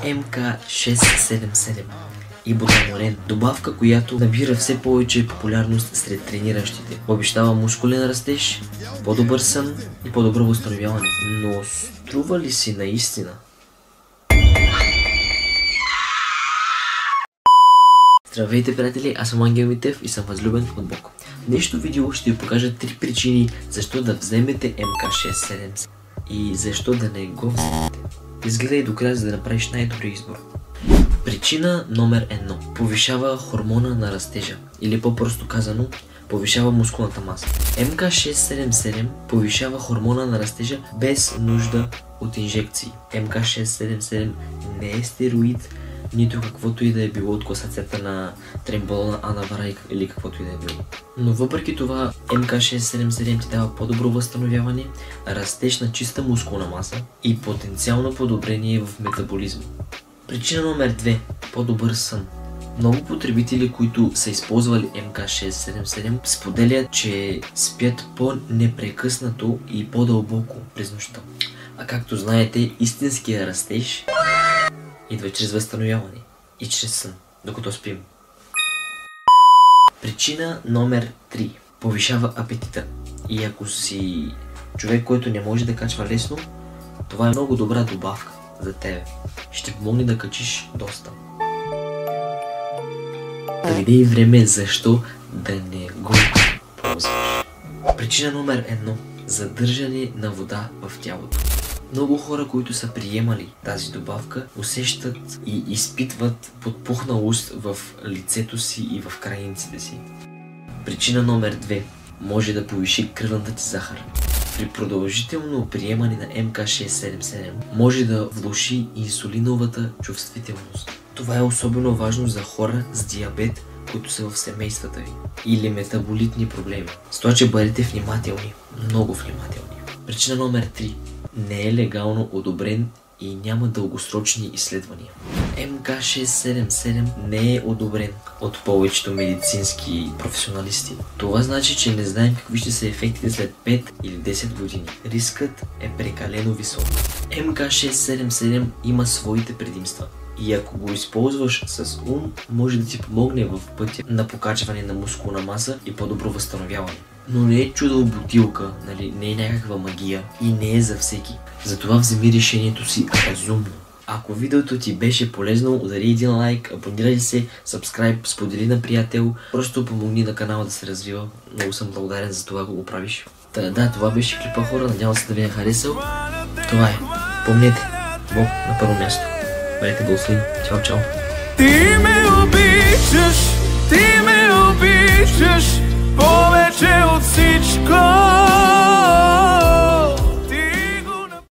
МК677 Ибутаморен. Добавка, която набира все повече популярност сред трениращите. Обещава мускулен растеж, по-добър сън и по-добро възстановяване. Но струва ли си наистина? Здравейте, приятели, аз съм Ангел Митев и съм възлюбен от Бог. В днешното видео ще ви покажа 3 причини защо да вземете МК677 и защо да не го вземете. Изгледай до края, за да направиш най-добрия избор. Причина номер 1. Повишава хормона на растежа, или по-просто казано, повишава мускулната маса. МК677 повишава хормона на растежа без нужда от инжекции. МК677 не е стероид, нито каквото и да е било от класацията на Тремболона, Анавара или каквото и да е било. Но въпреки това МК677 ти дава по-добро възстановяване, растеж на чиста мускулна маса и потенциално подобрение в метаболизма. Причина номер 2. По-добър сън. Много потребители, които са използвали МК677, споделят, че спят по-непрекъснато и по-дълбоко през нощта. А както знаете, истинският растеж идва чрез възстановяване и чрез сън, докато спим. Причина номер 3. Повишава апетита. И ако си човек, който не може да качва лесно, това е много добра добавка за тебе. Ще помогне да качиш доста. Дойде и време защо да не го ползваш. Причина номер 1. Задържане на вода в тялото. Много хора, които са приемали тази добавка, усещат и изпитват подпухналост в лицето си и в крайниците си. Причина номер 2. Може да повиши кръвната ти захар. При продължително приемане на МК677 може да влоши инсулиновата чувствителност. Това е особено важно за хора с диабет, които са в семействата ви, или метаболитни проблеми. С това, че бъдете внимателни, много внимателни. Причина номер 3. Не е легално одобрен и няма дългосрочни изследвания. МК677 не е одобрен от повечето медицински професионалисти. Това значи, че не знаем какви ще са ефектите след 5 или 10 години. Рискът е прекалено висок. МК677 има своите предимства и ако го използваш с ум, може да ти помогне в пътя на покачване на мускулна маса и по-добро възстановяване. Но не е чудо бутилка, нали? Не е някаква магия и не е за всеки. Затова вземи решението си разумно. Ако видеото ти беше полезно, удари един лайк, абонирай се, сабскрайб, сподели на приятел, просто помогни на канала да се развива. Много съм благодарен за това, го правиш. Да, това беше клипа, хора, надявам се да ви е харесал. Това е. Помнете, Бог на първо място. Бъдете благословени. Чао, чао.